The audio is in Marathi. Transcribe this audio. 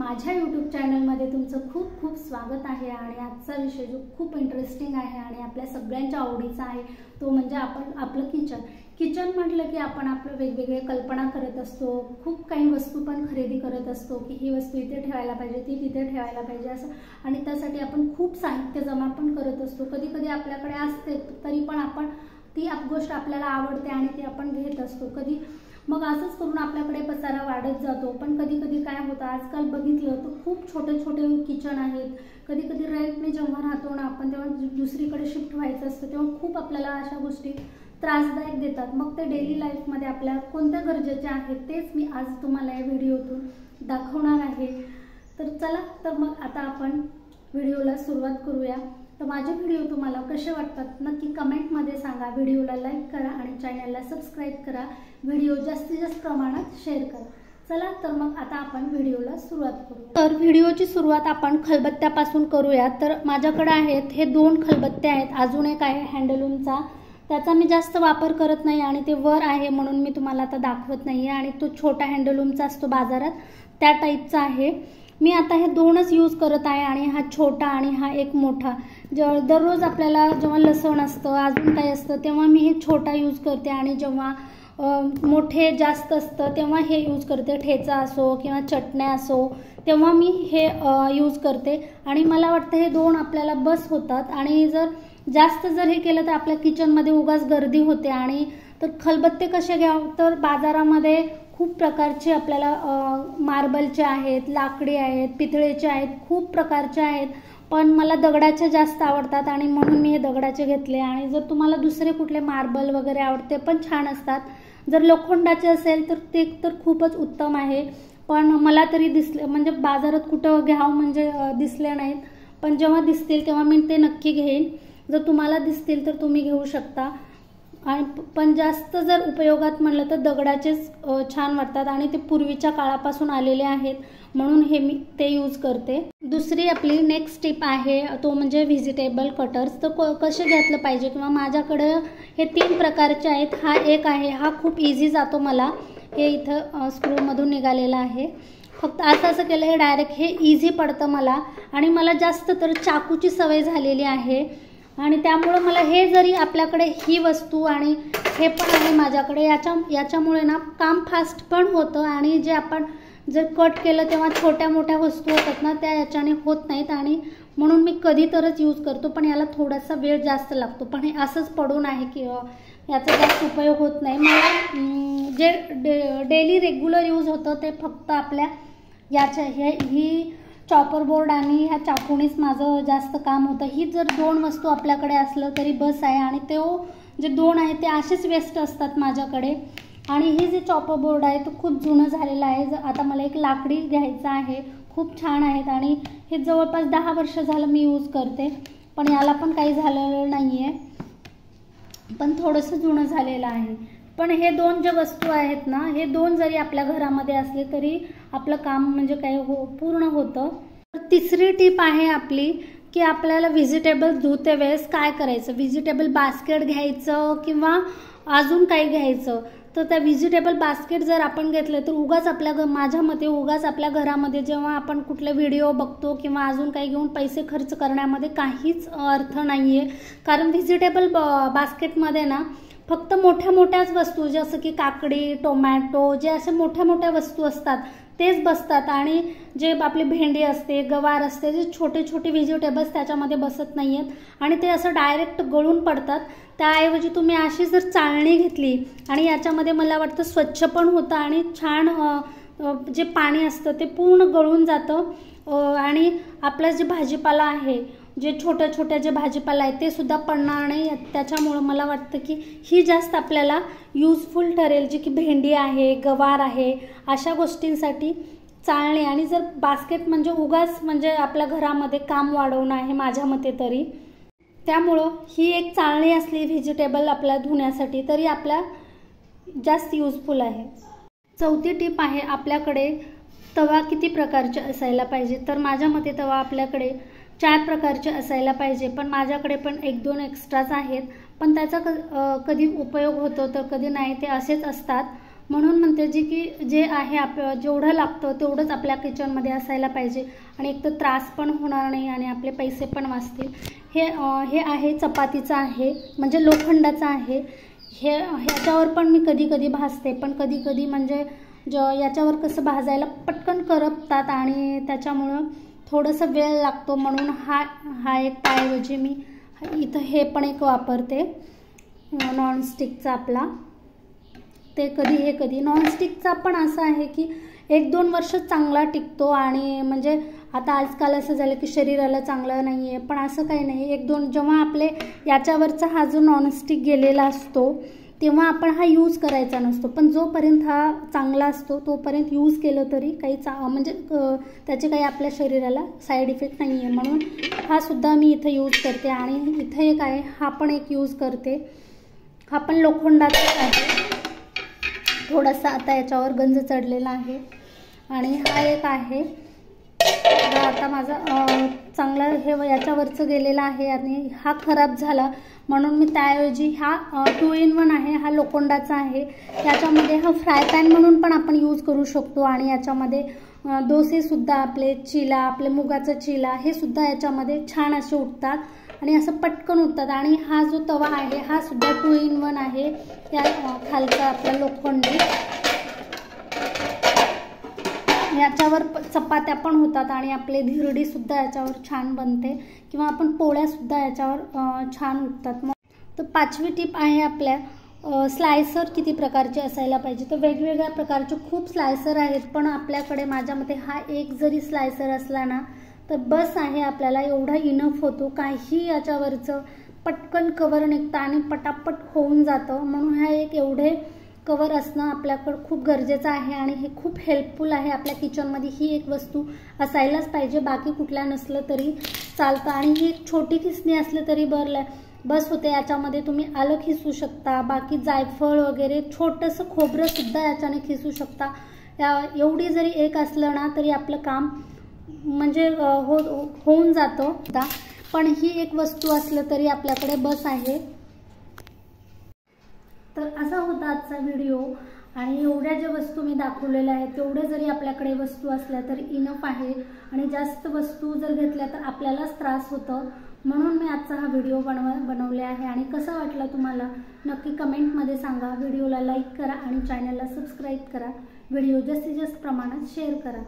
माझ्या यूट्यूब चॅनलमध्ये तुमचं खूप खूप स्वागत आहे। आणि आजचा विषय जो खूप इंटरेस्टिंग आहे आणि आपल्या सगळ्यांच्या आवडीचा आहे तो म्हणजे आपलं किचन म्हटलं की आपण आपलं वेगवेगळे कल्पना करत असतो। खूप काही वस्तू पण खरेदी करत असतो की ही वस्तू इथे ठेवायला पाहिजे, ती तिथे ठेवायला पाहिजे असं, आणि त्यासाठी आपण खूप साहित्य जमा पण करत असतो। कधी कधी आपल्याकडे असते तरी पण आपण ती गोष्ट आपल्याला आवडते आणि ती आपण घेत असतो। कधी मग असंच करून आपल्याकडे पसारा वाढत जातो। पण कधी कधी काय होतं, आजकाल बघितलं तर खूप छोटे छोटे किचन आहेत। कधी कधी रेंटने जेव्हा राहतो ना आपण, तेव्हा दुसरीकडे शिफ्ट व्हायचं असतं, तेव्हा खूप आपल्याला अशा गोष्टी त्रासदायक देतात। मग ते डेली लाईफमध्ये आपल्याला कोणत्या गरजेचे आहेत तेच मी आज तुम्हाला या व्हिडिओतून दाखवणार आहे। तर चला, तर मग आता आपण व्हिडिओला सुरुवात करूया। तर माझे व्हिडिओ तुम्हाला कसे वाटतात नक्की कमेंटमध्ये सांगा। व्हिडिओला लाईक करा आणि चॅनलला सबस्क्राईब करा। व्हिडिओ जास्तीत जास्त प्रमाणात शेअर करा। चला, तर मग आता आपण व्हिडिओला सुरुवात करू। तर व्हिडिओची सुरुवात आपण खलबत्त्यापासून करूया। तर माझ्याकडे आहेत हे 2 खलबत्ते आहेत, अजून एक आहे हँडलूमचा, त्याचा मी जास्त वापर करत नाही आणि ते वर आहे म्हणून मी तुम्हाला आता दाखवत नाही आहे। आणि तो छोटा हँडलूमचा असतो बाजारात त्या टाईपचा आहे। मी आता हे 2च यूज करत आहे आणि हा छोटा आणि हा एक मोठा। दररोज आपल्याला जेव्हा लसण असतं, अजून काही असतं, तेव्हा मी हे छोटा यूज करते आणि जेव्हा मोठे जास्त असतं तेव्हा हे यूज करते। ठेचा असो किंवा चटण्या असो तेव्हा मी हे यूज करते। आणि मला वाटतं हे 2 आपल्याला बस होतात। आणि जर जास्त हे केलं तर आपल्या किचनमध्ये उगाच गर्दी होते। आणि तर खलबत्ते कसे घ्यावं, तर बाजारामध्ये खूप प्रकारचे आपल्याला मार्बलचे आहेत, लाकडी आहेत, पितळेचे आहेत, खूप प्रकारचे आहेत, पण मला दगडाचे जास्त आवडतात आणि म्हणून मी हे दगडाचे घेतले। आणि जर तुम्हाला दुसरे कुठले मार्बल वगैरे आवडते पण छान असतात। जर लोखंडाचे असेल तर ते तर खूपच उत्तम आहे, पण मला तरी दिसले म्हणजे बाजारात कुठं घ्यावं म्हणजे दिसले नाहीत, पण जेव्हा दिसतील तेव्हा मी ते नक्की घेईन। जर तुम्हाला दिसतील तर तुम्ही घेऊ शकता। आणि पण जास्त जर उपयोगात म्हणलं तर दगडाचेच छान वाटतात आणि ते पूर्वीच्या काळापासून आलेले आहेत म्हणून हे मी ते यूज करते। दुसरी आपली नेक्स्ट टिप आहे तो म्हणजे व्हेजिटेबल कटर्स। तर कसे घेतलं पाहिजे किंवा माझ्याकडे हे 3 प्रकारचे आहेत। हा एक आहे, हा खूप इझी जातो मला, हे इथं स्क्रूमधून निघालेलं आहे। फक्त असं केलं हे डायरेक्ट हे इझी पडतं मला। आणि मला जास्त तर चाकूची सवय झालेली आहे आणि त्यामुळे मला हे जरी आपल्याकडे ही वस्तू आणि हे पण आहे माझ्याकडे, याच्यामुळे ना काम फास्ट पण होतं। आणि जे आपण जर कट केलं तेव्हा छोट्या मोठ्या वस्तू होतात ना त्या याच्याने होत नाहीत, आणि म्हणून मी कधी तरच यूज करतो। पण याला थोडासा वेळ जास्त लागतो, पण हे असंच पडून आहे की याचा जास्त उपयोग होत नाही। मला जे डेली रेग्युलर यूज होतं ते फक्त आपल्या ही चॉपर बोर्ड आणि ह्या चाकूनीच माझं जास्त काम होतं। ही जर 2 वस्तू आपल्याकडे असलं तरी बस आहे। आणि ते जे 2 आहे ते असेच वेस्ट असतात माझ्याकडे। आणि हे जे चॉपर बोर्ड आहे तो खूप जुनं झालेलं आहे। आता मला एक लाकडी घ्यायचं आहे, खूप छान आहेत आणि हे जवळपास 10 वर्ष झालं मी यूज करते, पण याला पण काही झालेलं नाही आहे, पण थोडंसं जुनं झालेलं आहे। पण हे 2 जे वस्तू आहेत ना, हे 2 जरी आपल्या घरामध्ये असले तरी आपलं काम म्हणजे काही पूर्ण होतं। तर तिसरी टिप आहे आपली की आपल्याला व्हेजिटेबल धुते वेळेस काय करायचं, व्हेजिटेबल बास्केट घ्यायचं किंवा अजून काही घ्यायचं। तर त्या व्हेजिटेबल बास्केट जर आपण घेतलं तर उगाच माझ्या मते उगाच आपल्या घरामध्ये जेव्हा आपण कुठले व्हिडिओ बघतो किंवा अजून काही घेऊन पैसे खर्च करण्यामध्ये काहीच अर्थ नाही आहे। कारण व्हेजिटेबल बास्केटमध्ये ना फक्त मोठ्या मोठ्याच वस्तू जसं की काकडी, टोमॅटो, जे असे मोठ्या मोठ्या वस्तू असतात तेच बसतात। आणि जे आपली भेंडी असते, गवार असते, जे छोटे छोटे व्हेजिटेबल्स त्याच्यामध्ये बसत नाही आहेत आणि ते असं डायरेक्ट गळून पडतात। त्याऐवजी तुम्ही अशी जर चाळणी घेतली आणि याच्यामध्ये मला वाटतं स्वच्छ पण होतं आणि छान जे पाणी असतं ते पूर्ण गळून जातं। आणि आपला जे भाजीपाला आहे, जे छोट्या छोट्या जे भाजीपाला आहे ते सुद्धा पडणार नाही। त्याच्यामुळं मला वाटतं की ही जास्त आपल्याला यूजफुल ठरेल, जी की भेंडी आहे, गवार आहे, अशा गोष्टींसाठी चाळणी। आणि जर बास्केट म्हणजे उगाच म्हणजे आपल्या घरामध्ये काम वाढवणं आहे माझ्या मते तरी, त्यामुळं ही एक चाळणी असली व्हेजिटेबल आपल्या धुण्यासाठी तरी आपल्या जास्त यूजफुल आहे। चौथी टिप आहे आपल्याकडे तवा किती प्रकारचे असायला पाहिजे। तर माझ्या मते तवा आपल्याकडे 4 प्रकारचे असायला पाहिजे, पण माझ्याकडे पण 1-2 एक्स्ट्राच आहेत, पण त्याचा कधी उपयोग होतो तर कधी नाही, ते असेच असतात। म्हणून म्हणते जे आहे जेवढं लागतं तेवढंच आपल्या किचनमध्ये असायला पाहिजे आणि एक तर त्रास पण होणार नाही आणि आपले पैसे पण वाचतील। हे आहे चपातीचं आहे, म्हणजे लोखंडाचं आहे। ह्याच्यावर पण मी कधी कधी भाजते, पण कधी कधी म्हणजे याच्यावर कसं भाजायला पटकन करपतात आणि त्याच्यामुळं थोडंसं वेळ लागतो, म्हणून हा एक त्याऐवजी मी इथं हे पण एक वापरते नॉनस्टिकचा आपला। ते कधी नॉनस्टिकचा पण असं आहे की 1-2 वर्ष चांगला टिकतो आणि म्हणजे आता आजकाल असं झालं की शरीराला चांगलं नाही आहे, पण असं काही नाही। 1-2 जेव्हा आपले याच्यावरचा हा जो नॉनस्टिक गेलेला असतो तेव्हा आपण हा यूज करायचा नसतो, पण जोपर्यंत हा चांगला असतो तोपर्यंत यूज केलं तरी काही म्हणजे त्याचे काही आपल्या शरीराला साईड इफेक्ट नाही आहे, म्हणून हा सुद्धा मी इथं यूज करते। आणि इथं एक आहे, हा पण एक यूज करते, हा पण लोखंडाचाच आहे, थोडासा आता याच्यावर गंज चढलेला आहे। आणि हा एक आहे, आता माझा चांगला हे याच्यावरचं गेलेला आहे आणि हा खराब झाला, म्हणून मी त्याऐवजी हा 2 in 1 आहे, हा लोखंडाचा आहे। याच्यामध्ये हा फ्राय पॅन म्हणून पण आपण यूज करू शकतो आणि याच्यामध्ये डोसेसुद्धा आपले चिला, आपले मुगाचं चिला हे सुद्धा याच्यामध्ये छान असे उठतात आणि असं पटकन उठतात। आणि हा जो तवा आहे हा सुद्धा 2 in 1 आहे, त्या खालचा आपला लोखंडी, याच्यावर चपात्या पण होतात आणि आपले धिरडी सुद्धा याच्यावर छान बनते किंवा आपण पोळ्या सुद्धा याच्यावर छान उठतात। तर 5वी टिप आहे आपल्या स्लायसर किती प्रकारचे असायला पाहिजे। तर वेगवेगळ्या प्रकारचे खूप स्लायसर आहेत, पण आपल्याकडे माझ्या मते हा एक जरी स्लायसर असला ना तर बस आहे, आपल्याला एवढा इनफ होतो। काही याच्यावरचं पटकन कवर निघतं आणि पटापट होऊन जातं, म्हणून हा एक एवढे कवर असणं आपल्याकडं खूप गरजेचं आहे आणि हे खूप हेल्पफुल आहे। आपल्या किचनमध्ये ही एक वस्तू असायलाच पाहिजे, बाकी कुठल्या नसलं तरी चालतं। आणि ही एक छोटी खिसणी असलं तरी बस होते। याच्यामध्ये तुम्ही आलं खिसू शकता, बाकी जायफळ वगैरे छोटंसं खोबरं सुद्धा याच्याने खिसू शकता। एवढी जरी एक असलं ना तरी आपलं काम म्हणजे होऊन जातं, पण ही एक वस्तू असलं तरी आपल्याकडे बस आहे। तर असा होता आजचा व्हिडिओ आणि एवढ्या ज्या वस्तू मी दाखवलेल्या आहेत तेवढे जरी आपल्याकडे वस्तू असल्या तर इनफ आहे आणि जास्त वस्तू जर घेतल्या तर आपल्यालाच त्रास होतो, म्हणून मी आजचा हा व्हिडिओ बनवले आहे। आणि कसा वाटला तुम्हाला नक्की कमेंटमध्ये सांगा। व्हिडिओला लाईक करा आणि चॅनलला सबस्क्राईब करा, व्हिडिओ जास्तीत जास्त प्रमाणात शेअर करा।